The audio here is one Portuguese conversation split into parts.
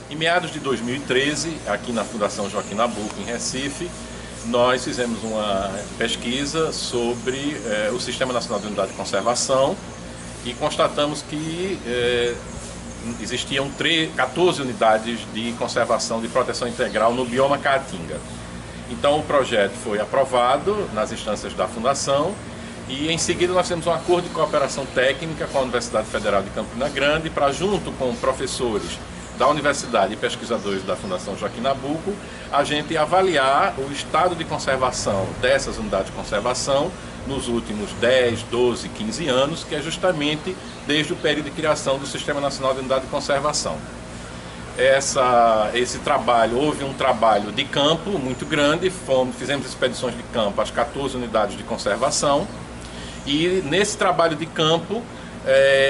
Em meados de 2013, aqui na Fundação Joaquim Nabuco, em Recife, nós fizemos uma pesquisa sobre o Sistema Nacional de Unidade de Conservação e constatamos que existiam 14 unidades de conservação de proteção integral no bioma Caatinga. Então o projeto foi aprovado nas instâncias da Fundação e em seguida nós temos um acordo de cooperação técnica com a Universidade Federal de Campina Grande para, junto com professores da Universidade e pesquisadores da Fundação Joaquim Nabuco, a gente avaliar o estado de conservação dessas unidades de conservação nos últimos 10, 12, 15 anos, que é justamente desde o período de criação do Sistema Nacional de Unidade de Conservação. Esse trabalho, houve um trabalho de campo muito grande, fizemos expedições de campo às 14 unidades de conservação e nesse trabalho de campo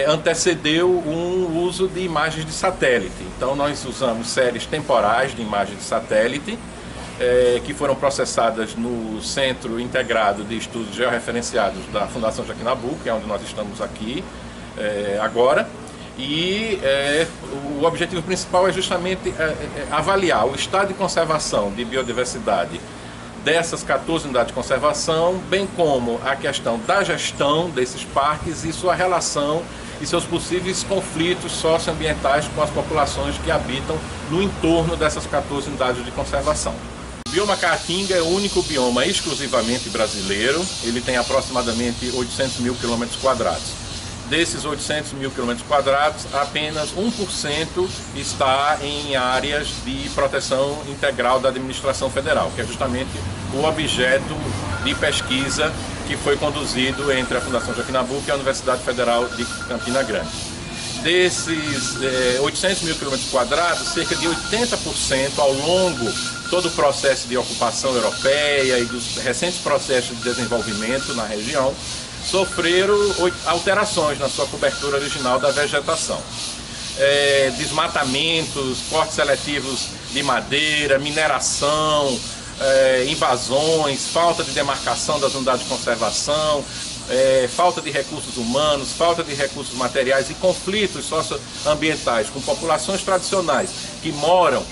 antecedeu um uso de imagens de satélite. Então nós usamos séries temporais de imagens de satélite que foram processadas no Centro Integrado de Estudos Georreferenciados da Fundação Joaquim Nabuco, que é onde nós estamos aqui agora. E o objetivo principal é justamente avaliar o estado de conservação de biodiversidade dessas 14 unidades de conservação, bem como a questão da gestão desses parques e sua relação e seus possíveis conflitos socioambientais com as populações que habitam no entorno dessas 14 unidades de conservação. O bioma Caatinga é o único bioma exclusivamente brasileiro, ele tem aproximadamente 800 mil quilômetros quadrados. Desses 800 mil quilômetros quadrados, apenas 1% está em áreas de proteção integral da administração federal, que é justamente o objeto de pesquisa que foi conduzido entre a Fundação Joaquim Nabuco e a Universidade Federal de Campina Grande. Desses 800 mil quilômetros quadrados, cerca de 80% ao longo todo o processo de ocupação europeia e dos recentes processos de desenvolvimento na região, sofreram alterações na sua cobertura original da vegetação. Desmatamentos, cortes seletivos de madeira, mineração, invasões, falta de demarcação das unidades de conservação, falta de recursos humanos, falta de recursos materiais e conflitos socioambientais com populações tradicionais que moram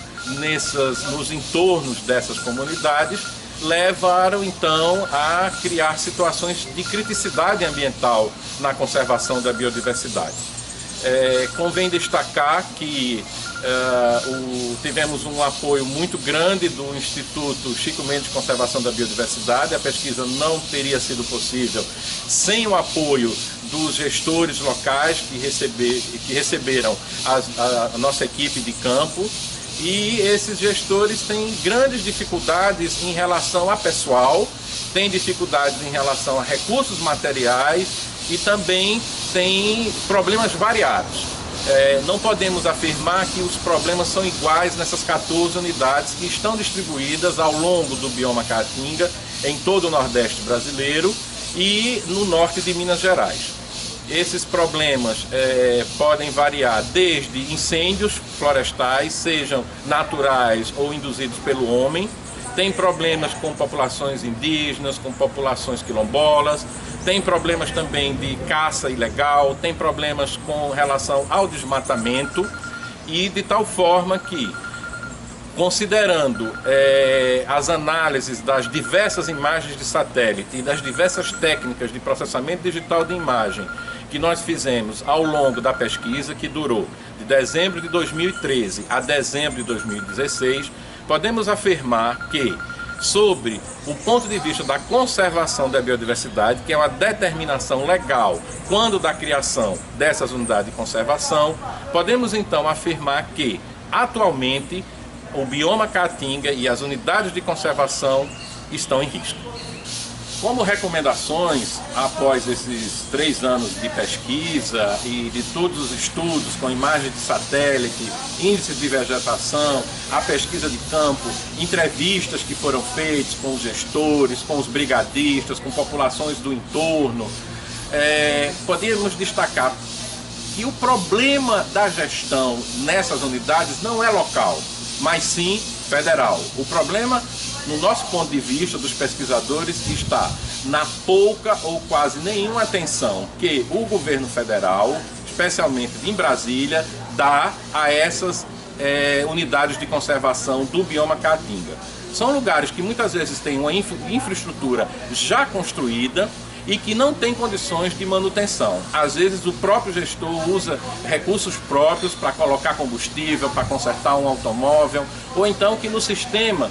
nos entornos dessas comunidades, levaram então a criar situações de criticidade ambiental na conservação da biodiversidade. Convém destacar que tivemos um apoio muito grande do Instituto Chico Mendes de Conservação da Biodiversidade. A pesquisa não teria sido possível sem o apoio dos gestores locais que receberam a nossa equipe de campo. E esses gestores têm grandes dificuldades em relação a pessoal, têm dificuldades em relação a recursos materiais e também têm problemas variados. Não podemos afirmar que os problemas são iguais nessas 14 unidades que estão distribuídas ao longo do bioma Caatinga, em todo o Nordeste brasileiro e no norte de Minas Gerais. Esses problemas podem variar desde incêndios florestais, sejam naturais ou induzidos pelo homem. Tem problemas com populações indígenas, com populações quilombolas. Tem problemas também de caça ilegal, tem problemas com relação ao desmatamento. E de tal forma que, considerando as análises das diversas imagens de satélite e das diversas técnicas de processamento digital de imagem que nós fizemos ao longo da pesquisa, que durou de dezembro de 2013 a dezembro de 2016, podemos afirmar que, sobre o ponto de vista da conservação da biodiversidade, que é uma determinação legal quando da criação dessas unidades de conservação, podemos então afirmar que, atualmente, o bioma Caatinga e as unidades de conservação estão em risco. Como recomendações, após esses 3 anos de pesquisa e de todos os estudos com imagens de satélite, índices de vegetação, a pesquisa de campo, entrevistas que foram feitas com os gestores, com os brigadistas, com populações do entorno, podemos destacar que o problema da gestão nessas unidades não é local, mas sim federal. O problema, no nosso ponto de vista dos pesquisadores, está na pouca ou quase nenhuma atenção que o governo federal, especialmente em Brasília, dá a essas unidades de conservação do bioma Caatinga. São lugares que muitas vezes têm uma infraestrutura já construída e que não tem condições de manutenção. Às vezes o próprio gestor usa recursos próprios para colocar combustível, para consertar um automóvel, ou então que no sistema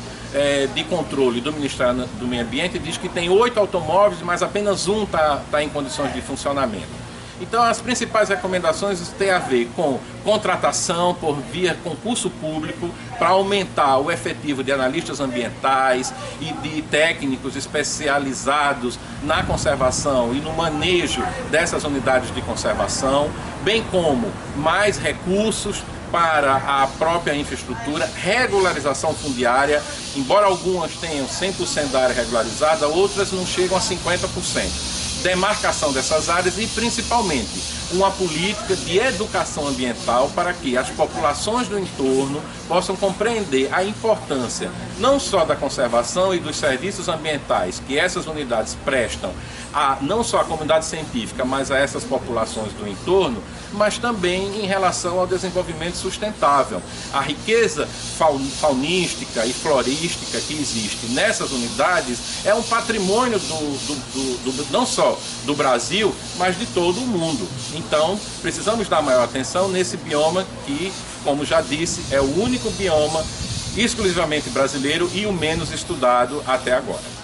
de controle do Ministério do Meio Ambiente diz que tem 8 automóveis, mas apenas um está em condições de funcionamento. Então as principais recomendações têm a ver com contratação por via concurso público para aumentar o efetivo de analistas ambientais e de técnicos especializados na conservação e no manejo dessas unidades de conservação, bem como mais recursos para a própria infraestrutura, regularização fundiária, embora algumas tenham 100% da área regularizada, outras não chegam a 50%. Demarcação dessas áreas e principalmente uma política de educação ambiental para que as populações do entorno possam compreender a importância não só da conservação e dos serviços ambientais que essas unidades prestam não só à comunidade científica, mas a essas populações do entorno, mas também em relação ao desenvolvimento sustentável. A riqueza faunística e florística que existe nessas unidades é um patrimônio não só do Brasil, mas de todo o mundo. Então, precisamos dar maior atenção nesse bioma que, como já disse, é o único bioma exclusivamente brasileiro e o menos estudado até agora.